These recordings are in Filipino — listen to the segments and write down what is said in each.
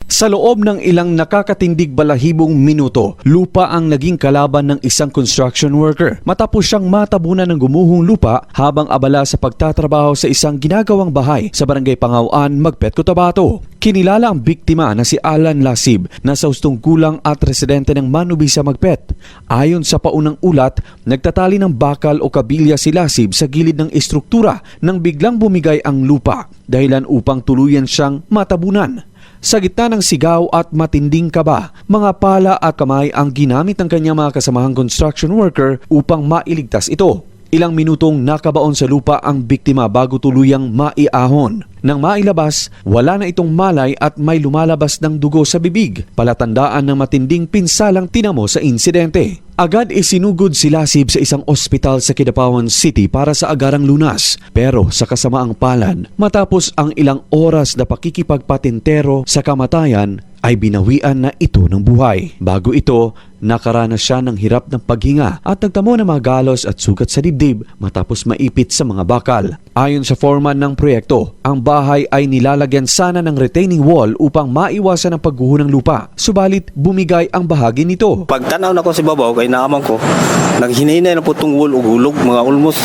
Sa loob ng ilang nakakatindig balahibong minuto, lupa ang naging kalaban ng isang construction worker matapos siyang matabunan ng gumuhong lupa habang abala sa pagtatrabaho sa isang ginagawang bahay sa Barangay Pangawan, Magpet, Cotabato. Kinilala ang biktima na si Alan Lasib na sa hustong gulang at residente ng Manubisa, Magpet. Ayon sa paunang ulat, nagtatali ng bakal o kabilya si Lasib sa gilid ng estruktura nang biglang bumigay ang lupa dahilan upang tuluyan siyang matabunan. Sa gitna ng sigaw at matinding kaba, mga pala at kamay ang ginamit ng kanyang mga kasamahang construction worker upang mailigtas ito. Ilang minutong nakabaon sa lupa ang biktima bago tuluyang maiahon. Nang mailabas, wala na itong malay at may lumalabas ng dugo sa bibig, palatandaan ng matinding pinsalang tinamo sa insidente. Agad isinugod si Lasib sa isang ospital sa Kidapawan City para sa agarang lunas. Pero sa kasamaang palad, matapos ang ilang oras na pakikipagpatintero sa kamatayan, ay binawian na ito ng buhay. Bago ito, nakaranas siya ng hirap ng paghinga at nagtamo ng mga galos at sugat sa dibdib matapos maipit sa mga bakal. Ayon sa foreman ng proyekto, ang bahay ay nilalagyan sana ng retaining wall upang maiwasan ang pagguho ng lupa. Subalit bumigay ang bahagi nito. Pagtanaw na ko si babaw kay naamang ko, naghinay na po itong wool o hulog, mga almost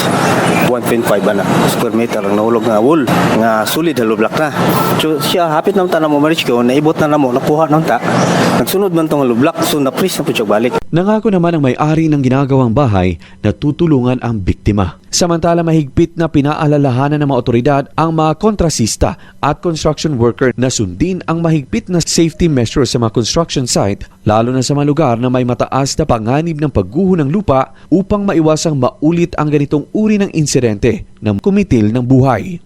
1.5 na square meter ang nahulog nga wool, nga solid halo block na. So siya hapit ng tanong mo marich ko, naibot na namo, nakuha ng ta, nagsunod man itong halo block, so na-freeze na po siya balik. Nangako naman ang may-ari ng ginagawang bahay na tutulungan ang biktima. Samantala mahigpit na pinaalalahanan ng mga otoridad ang mga kontrasista at construction worker na sundin ang mahigpit na safety measures sa mga construction site, lalo na sa mga lugar na may mataas na panganib ng pagguho ng lupa upang maiwasang maulit ang ganitong uri ng insidente na kumitil ng buhay.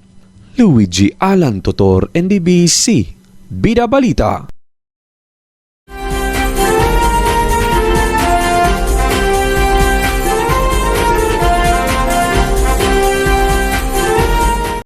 Luigi Alan Totor, NDBC, Bida Balita.